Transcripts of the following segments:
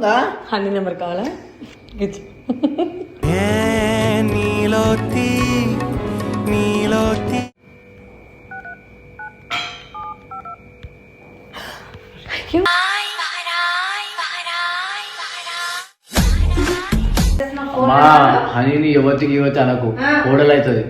దిమాకుందా? Honey number కావాలా? నీలోతి అమ్మా హనీని యువతికి యువతి అనకు, కోడలైతుంది.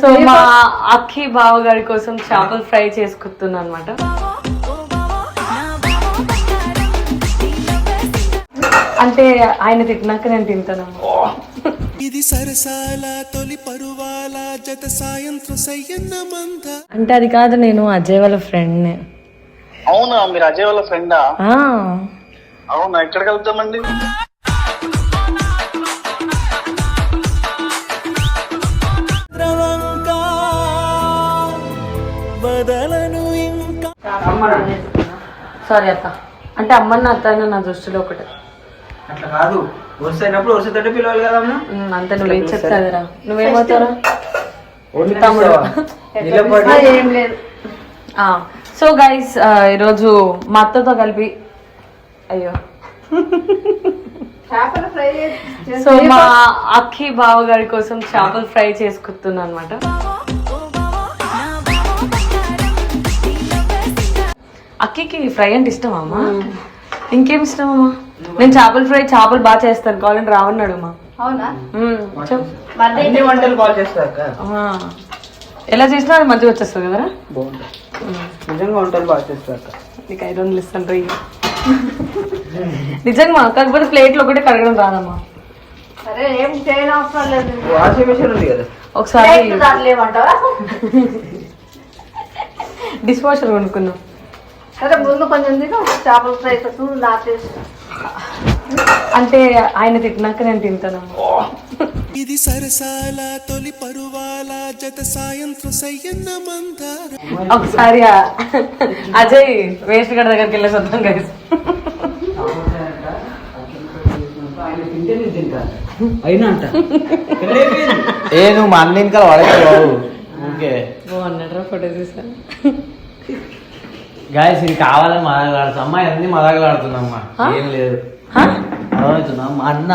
సో మా అక్కి బావ గారి కోసం చేపలు ఫ్రై చేసుకుంటున్నా అనమాట. అంటే ఆయన తిట్టినాక నేను తింటాను. ఇది సరసాల తొలి పరువాల జత సాయంత్రం సయ్యన్న మంద. అంటే అది కాదు, నేను అజయ్ వాళ్ళ ఫ్రెండ్. అవునా, మీరు అజయ్ వాళ్ళ ఫ్రెండా? అవునా, ఎక్కడ కలుద్దామండి? సారీ అత్త, అంటే అమ్మన్న అత్త నా దృష్టిలో ఒకటే. అట్లా కాదు, వరుసైనప్పుడు వరుసతోటి పిలవాలి కదా. అంతే, నువ్వేం చెప్తాదిరా? నువ్వేమవుతారా? ఏం లేదు. సో గైస్, ఈరోజు మా అత్తతో కలిపి సో మా అక్కి బావ గారి కోసం చేపలు ఫ్రై చేసుకుంటున్నా అనమాట. అక్కికి ఫ్రై అంటే ఇష్టమా అమ్మా? ఇంకేం ఇష్టమమ్మా? నేను చేపల ఫ్రై, చేపలు బాగా చేస్తాను, కావాలంటే రావన్నాడు అమ్మా. ఎలా చేసినా అది మంచిగా వచ్చేస్తుంది కదరా? నిజంగా వంటలు బాగా చేస్తారు. నీకు 500 ఇస్తాను రీ. నిజంగా, కాకపోతే ప్లేట్లు ఒకటే కడగడం రాదమ్మా. వాషింగ్ మిషన్ ఉంది కదా, ఒకసారి డిష్ వాషర్ కొనుక్కున్నాం. ముందు కొంచెం చేపల ఫ్రై అంటే ఆయన తిట్టినాక నేను తింటాను. ఇది సరసాల తొలి పరువాల జత సాయంత్రం సయ్యన్న మంద. ఒకసారి అజయ్ వేస్ట్ గడ దగ్గరికి వెళ్ళేసి వద్దాం కదా. ఏ నువ్వు మా అన్న ఇంకా వాడేది ఓకే బాగున్నాడు. ఫోటో చూసాను. గాయస్, ఇది కావాలని మదగలాడుతా. అమ్మాయి అన్ని మదగలాడుతుందమ్మా, ఏం లేదు. అర్థమవుతుందా? మా అన్న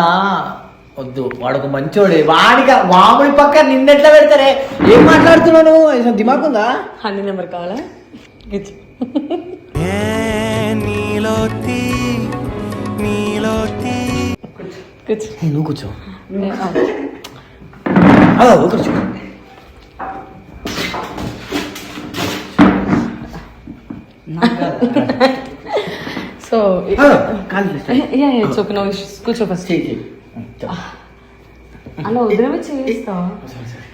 వద్దు, వాడు ఒక మంచోడే. వాడికి మామూలు పక్క నిన్నెట్లా పెడతారే? ఏం మాట్లాడుతున్నావు నువ్వు? దిమాకుందా? హనీ నెంబర్ కావాలా? నువ్వు కూర్చో. కూర్చో. సో కూర్చో ఫస్ట్. అలా వదిలేమి చేస్తావా?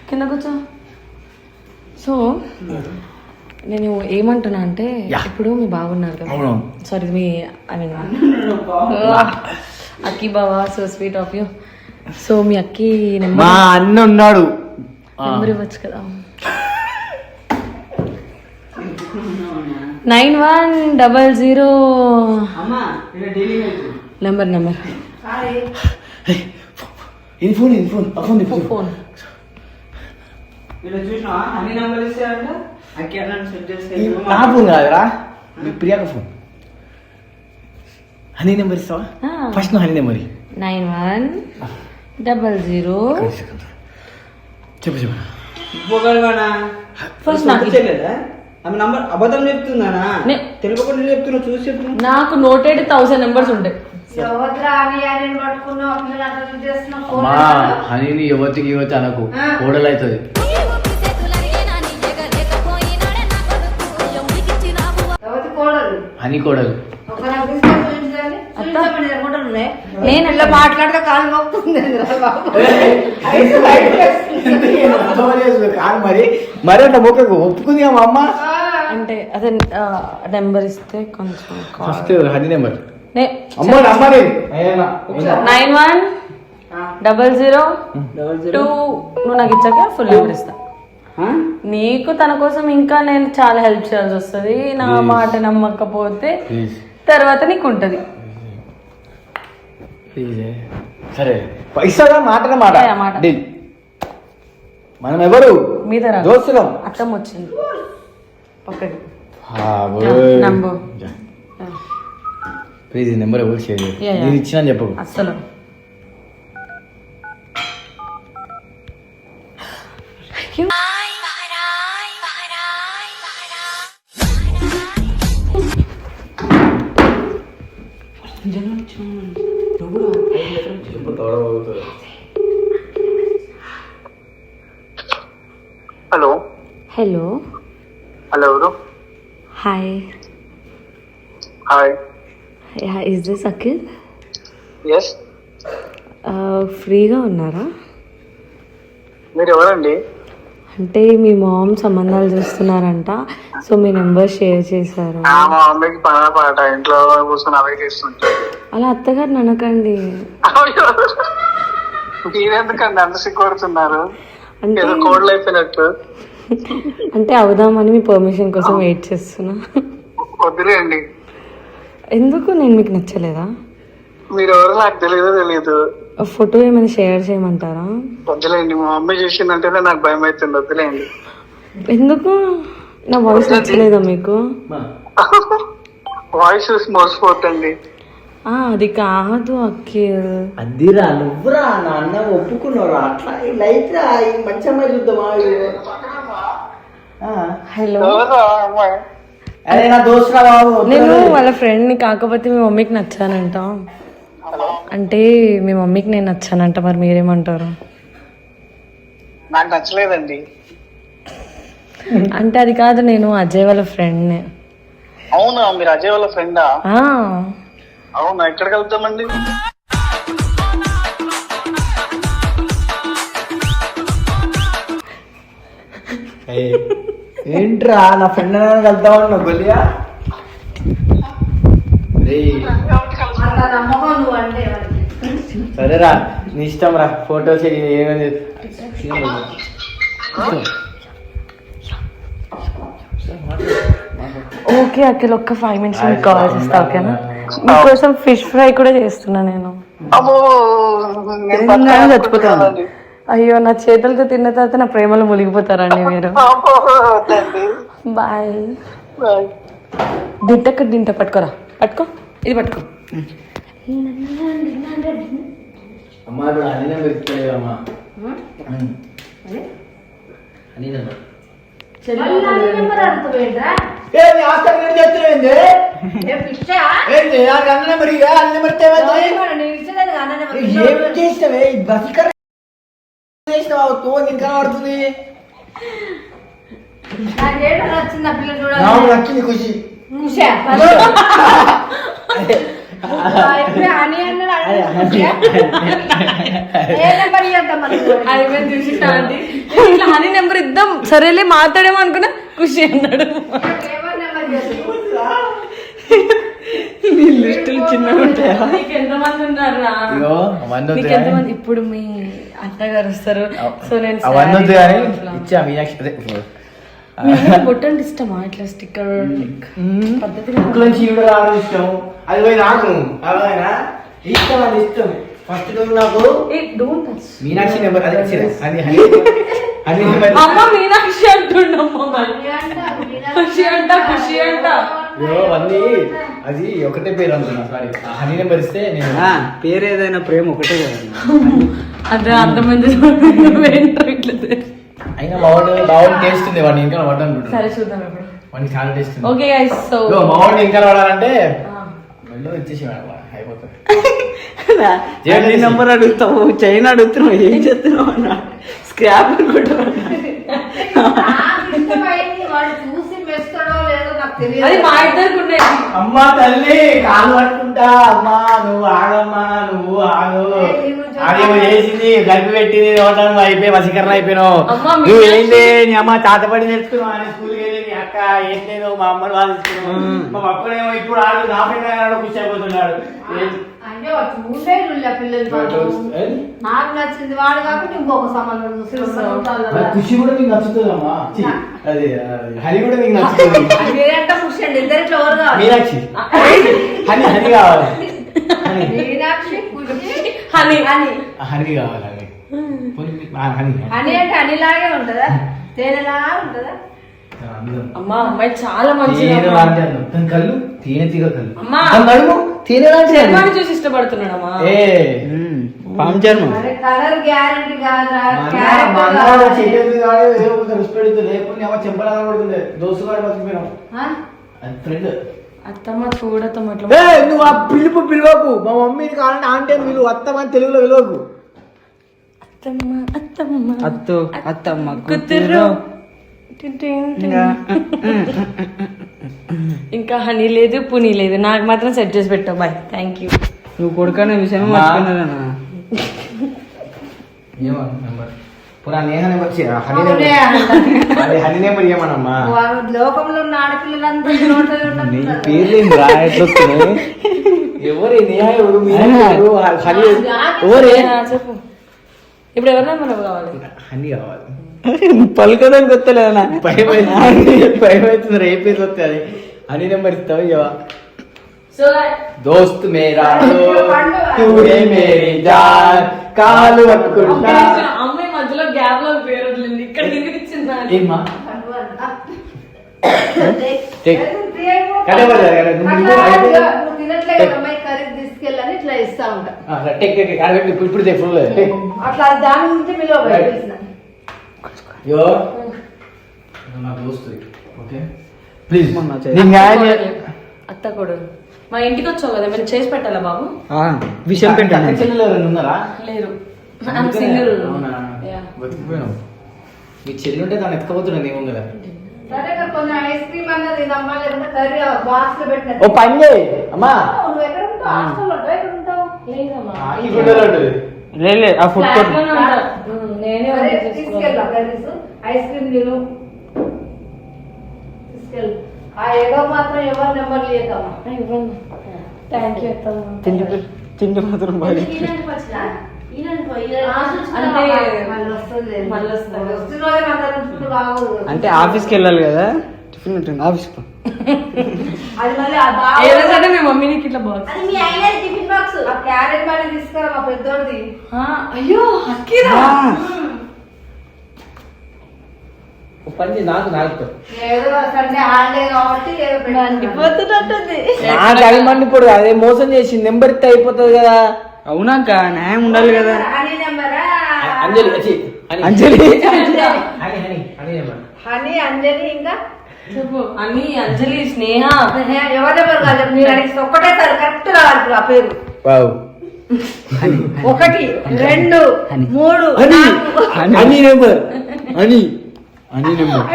కింద కూర్చో. సో నేను ఏమంటున్నా అంటే, ఇప్పుడు మీ బాగున్నారు కదా, సారీ మీ ఐ మీన్ అక్కి బావా, so sweet of you. So మీ అక్కి నెంబర్, మా అన్న ఉన్నాడు, నెంబర్ ఇవ్వచ్చు కదా. 9100 నెంబర్ ఫోన్. నా ఫోన్ కాదురా, మీ ప్రియాక ఫోన్. హనీ నెంబర్ ఇస్తావా? First honey number 9100. చెప్పు. ఫస్ట్ అబద్ధం చెప్తున్నానా? తెలియకుండా చెప్తున్నా, చూసి చెప్తున్నా. నాకు నోటెడ్ 1000 నెంబర్స్ ఉంటాయి. హనీని యువతికి యువతి అనకు, కోడలైతుంది. హనీ కోడలు. నేను ఇలా మాట్లాడితే కాలు మొక్కుతుంది. మరి అట్లా మొక్కకు ఒప్పుకుంది మా అమ్మ. అంటే అదే నెంబర్ ఇస్తే కొంచెం ఫస్ట్ హనీ నెంబర్ 9100 నువ్వు నాకు ఇచ్చాక ఫుల్ నెంబర్ ఇస్తా. నీకు తన కోసం ఇంకా నేను చాలా హెల్ప్ చేయాల్సి వస్తుంది. నా మాట నమ్మకపోతే తర్వాత నీకు ఉంటది. సరే, పైసా మాట మనం ఎవరు మీద దోస్తులం. అర్థం వచ్చింది పక్కకి. నంబర్ ప్లీజ్ ఈ నెంబర్ ఎవరు షేర్ చేయరు. Yeah, yeah. నేను ఇచ్చినా చెప్పకు. అస్సలు హలో హలో హలో ఎవరు? Hi hi. Is this Akhil? Yes. ఫ్రీగా ఉన్నారా? మీరు ఎవరండి? అంటే మీ మామ్ సంబంధాలు చూస్తున్నారంట, సో మీ నెంబర్ షేర్ చేశారు. మా మమ్మీకి పని పాట ఇంట్లో కూర్చొని అవే చేస్తుంటారు. అలా అత్తగారు అనకండి. మీరెందుకండి అంత సిగ్గుపడుతున్నారు? అంటే ఏదో కోడ్ అయిపోయినట్టు. అంటే అవుదామని మీ పర్మిషన్ కోసం వెయిట్ చేస్తున్నా. వదిలేండి. ఎందుకు? నేను మీకు నచ్చలేదా? మీరు ఎవరు నాకు తెలియదు. ఫోటో ఏమైనా షేర్ చేయమంటారా? వద్దులేండి. మా మమ్మీ చూసిందంటేనే నాకు భయం అవుతుంది. వద్దులేండి. ఎందుకు? నా వాయిస్ నచ్చలేదా మీకు? వాయిస్ చూసి మోసపోతండి. అది కాదు అఖిల్. అదిరా నువ్వురా నా అన్న ఒప్పుకున్నావురా. అట్లా లైట్ రా, మంచి అమ్మాయి చూద్దామా? హలో, అమ్మాయి అరే నా దోస్తురా బాబు. నేను వాళ్ళ ఫ్రెండ్ని, కాకపోతే మీ మమ్మీకి నచ్చానంట. అంటే మీ మమ్మీకి నేను నచ్చానంట, మరి మీరేమంటారు? నాకు నచ్చలేదండి. అంటే అది కాదు, నేను అజయ్ వాళ్ళ ఫ్రెండ్ని. అవునా? మీరు అజయ్ వాళ్ళ ఫ్రెండా? ఆ, అవునా? ఎక్కడికి వెళ్తామండి? ఏంట్రా నా ఫ్రెండ్ వెళ్తామన్నా గొల్లియా? నమ్మకం నువ్వు అంటే సరేరా, నీ ఇష్టం రా. ఫోటోస్ ఏమైంది? ఓకే అఖిల్, ఒక్క 5 minutes మీకు కాల్ చేస్తా, ఓకేనా? మీకోసం ఫిష్ ఫ్రై కూడా చేస్తున్నా నేను. అమ్మో, నేను పక్కన చచ్చిపోతాను. అయ్యో, నా చేతులతో తిన్న తర్వాత నా ప్రేమలో మునిగిపోతారండి మీరు. అమ్మో, వద్దండి. బాయ్. బాయ్. దింట పట్టుకోరా, పట్టుకో, ఇది పట్టుకో. అమ్మా ఇప్పుడు అన్నీ పెరుగుతలేదమ్మా. అన్నీ ఏం చేసినవే? బస్కర్ చేసినావు ఇంకా పడుతుంది. వచ్చింది ఆ పిల్ల నాకు నచ్చింది ఖుషి. హనీ నెంబర్ ఇద్దాం, సరేలే మాట్లాడేమో అనుకున్నా, ఖుషి అన్నాడు. లిస్టులు చిన్నగా ఉంటాయా? నీకు ఎంతమంది ఉన్నారా? నీకెంతమంది? ఇప్పుడు మీ అత్తగారు వస్తారు, సో నేను ఇచ్చా మీనాక్షి బొట్టంటే ఇష్టమా? ఇట్లా స్టిక్కర్ పద్ధతిగా ఇష్టం. అది పోయి నాకు ఇష్టం, అది ఇష్టం. ఫస్ట్ నాకు మీనాక్షి నెంబర్ అమ్మ మీనాక్షి అంటుండమ్మ, ఖుషి అంట, ఖుషి అంట. అన్నీ అది ఒకటే పేరు అనుకున్నా. సారీ, హనీ నెంబర్ ఇస్తే నేను పేరు ఏదైనా ప్రేమ ఒకటే కదా. అదే అర్థమైంది. అయినా బాగుంది టేస్ట్ ఉంది. వాడిని ఇంకా వాడు అనుకుంటున్నాను. సరే చూద్దాం ఇప్పుడు. వాడికి చాలా టేస్ట్ ఉంది. ఓకే గైస్, సో మావాడిని ఇంకా వాడాలంటే మళ్ళీ వచ్చేసి అయిపోతుంది. నెంబర్ అడుగుతావు, చైన్ అడుగుతున్నావు, ఏం చేస్తున్నావు అన్న? స్క్రాప్ అనుకుంటున్నా. వాడు చూసి మెస్తాడో లేదో నాకు తెలియదు. అది మా ఇద్దరికి ఉండేది. అమ్మా తల్లి కాలు పట్టుకుంటా. అమ్మా నువ్వు ఆగమ్మా, నువ్వు ఆగు. అదేమో చేసింది, కలిపి పెట్టింది, అయిపోయి వసీకరణ అయిపోయినావు. నువ్వు ఏంటి నీ అమ్మ తాతపడి నేర్చుకున్నావు అని స్కూల్కి వెళ్ళి నీ అక్క ఏం లేదు మా అమ్మని వాదిస్తున్నావు. మా పక్కనేమో ఇప్పుడు ఆడు నా ఫ్రెండ్ ఖుషి అయిపోతున్నాడు. అంటే వాడు చూసే పిల్లలు నాకు నచ్చింది వాడు కాబట్టి ఇంకొక సంబంధం చూసి ఖుషి కూడా నీకు నచ్చుతుందమ్మా. అది హరి కూడా నీకు నచ్చుతుంది. మీరంటే ఖుషి అండి, ఇద్దరిట్లో ఎవరు కావాలి? మీనాక్షి హని హని కావాలి. మీనాక్షి హనీ హని కావాలి. హని హనీ అంటే హనీలాగే ఉంటుందా? తేనెలా ఉంటుందా? అమ్మా అమ్మాయి చాలా మంచిది తేనె అమ్మా. లాంటి అందం. దాని కళ్ళు తేనె తీగ కళ్ళు. అమ్మా. దాని నడుము తేనె లాంటి అది. చర్మాన్ని చూసి ఇష్టపడుతున్నాడమ్మా. ఏ పాము చర్మం. అరే కలర్ గ్యారంటీ కాదురా, మా క్యారెక్టర్ అన్న కావాలి. చెయ్యొద్దు కాదు, ఏదో ఒక రెస్పెక్ట్ లేకపోతే ఏమో చెంపలా కొడుతుంది. దోస్తు గారు బతికిపోయినాం. ఆ? అది ఫ్రెండ్. అత్తమ్మ చూడత్తమ్మ అట్లా నువ్వు ఆ పిలువకు. మా మమ్మీని కావాలంటే ఆంటీ అని విలువ, అత్తమని తెలుగులో విలువకు. అత్తమ్మ అత్తమ్మ అత్తు అత్తమ్మ కూతురు. టిన్ టిన్ టిన్. ఇంకా హనీ లేదు పునీ లేదు, నాకు మాత్రం సెట్ చేసి పెట్టావు. Bye, thank you. నువ్వు కొడుకనే విషయం మర్చిపోయినా. ఏమో నెంబర్ పురా నేహ నెంబర్ హనీ అవునే నెంబర్ అంట. అదే హనీ నెంబర్ ఏమనమ్మా. వాడు లోకంలో ఉన్న ఆడపిల్లలంతా ఈ నోట్లో నీ ఉన్నట్టున్నారు. పేర్లేం రా ఎట్లొస్తున్నాయి? ఎవరే నేహ ఎవరు మీనా ఎవరు హనీ ఎవరే చెప్పు, ఇప్పుడు ఎవరి నెంబర్ కావాలి? హనీ కావాలి. పలకడానికి వస్తలేదన్నా. భయం అవుతుంది రేపు వస్తే అది హనీ నెంబర్ ఇస్తావు ఇవ్వ. సో దోస్త్ మేరా తూరే మేరీ జాన్ కాలు పట్టుకుంటా. అమ్మాయి మధ్యలో గ్యాప్ లో పేరు వదిలింది, ఇక్కడ ఎందుకు ఇచ్చిందా? ఏమ్మా టేక్. కడే బజార్ కదా, నువ్వు అయితే- నువ్వు తినట్లే కదా అమ్మాయి కర్రీ తీసుకెళ్ళని ఇట్లా ఇస్తా ఉంటా. టెక్ టెక్ అడగండి ఇప్పుడు ఫుల్ అట్లా దాని గురించి పిలువ పిలిచిన. యో నా దోస్తు ఓకే ప్లీజ్ మొన్న అత్త కూడా మా ఇంటికి వచ్చావు కదా, మీరు చేసి పెట్టాలా బాబు? విషయం పెట్టాను. చెల్లెలు ఎవరైనా ఉన్నారా? లేరు, సింగిల్. అవునా? బతికిపోయావు. మీ చెల్లి ఉంటే దాన్ని ఎత్తుకపోతున్నాను ఏమో కదా. సరే ఇక్కడ కొంచెం ఐస్ క్రీమ్ అన్నది అమ్మా, లేకుంటే కర్రీ బాక్స్ లో పెట్టిన. ఓ పని చేయి అమ్మా. నువ్వు ఎక్కడ ఉంటావు? హాస్టల్లో ఉంటావు? ఎక్కడ ఉంటావు? లేదమ్మా, ఈ గుండెలో ఉంటుంది. లే ఆ ఫుడ్ ఫ్లాట్ కోర్ట్. లోనే ఉంటా. నేనే సరే, వంట తీసుకెళ్ళు చేసుకోవాలి. కర్రీస్, ఐస్ క్రీమ్ తిను, తీసుకెళ్ళు. ఆ ఏదో మాత్రం ఎవరి నెంబర్ లేదమ్మా. థ్యాంక్ యూ అత్తమ్మ. తిండి మాత్రం బాగా. అంటే మళ్ళీ వస్తుంది. మళ్ళీ వస్తుంది. వస్తున్న రోజే అందరం చుట్టూ రాకూడదు. అంటే ఆఫీస్కి వెళ్ళాలి కదా, టిఫిన్ ఉంటుంది ఆఫీస్కి. అది మళ్ళీ ఆ బాగా ఏ రోజైనా మీ మమ్మీని ఇట్లా బాక్స్. ఆ క్యారెట్ మళ్ళీ తీసుకురా మా పెద్దోడిది. అయ్యో హక్కీరా. ఓ పని చేయి నాకు నాకు ఏదో సండే హాలిడే కాబట్టి ఏదో పెట్టాను. పోతున్నట్టుంది. నాకు అది మండిపోడు అదే మోసం చేసి నెంబర్ ఇస్తే అయిపోతుంది కదా. అవునాక న్యాయం ఉండాలి కదా. హనీ నెంబరా? అంజలి వచ్చి అంజలి హనీ, అంజలి, ఇంకా చెప్పు. అని అంజలి, స్నేహ. ఎవరి నెంబర్ కాదు, మీరు అడిగిస్తే ఒక్కటే సార్ కరెక్ట్ రావాలి ఆ పేరు. వావ్ 1 2 3 అని నెంబర్ అని number.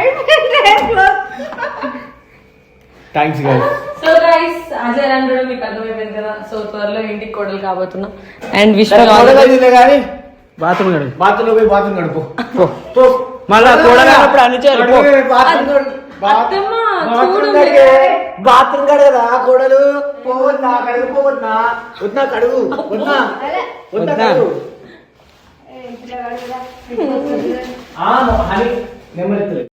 Thanks guys. So guys, Ajay అంటాడు మీకు అర్థమైపోయింది కదా. సో త్వరలో ఇంటికి కోడలు కాబోతున్నా. అండ్ విశ్వ కానీ బాత్రూమ్ గడు. బాత్రూమ్ పోయి బాత్రూమ్ గడుపు మళ్ళా కూడగానప్పుడు అన్ని చేయాలి. అత్తమ్మ చూడు. బాత్రూమ్ కడగదా కోడలు పోవద్దా కడుగు పోవద్దా వద్దా కడుగు వద్దా వద్దా కడుగు. నెంబర్ ఎత్తలేదు.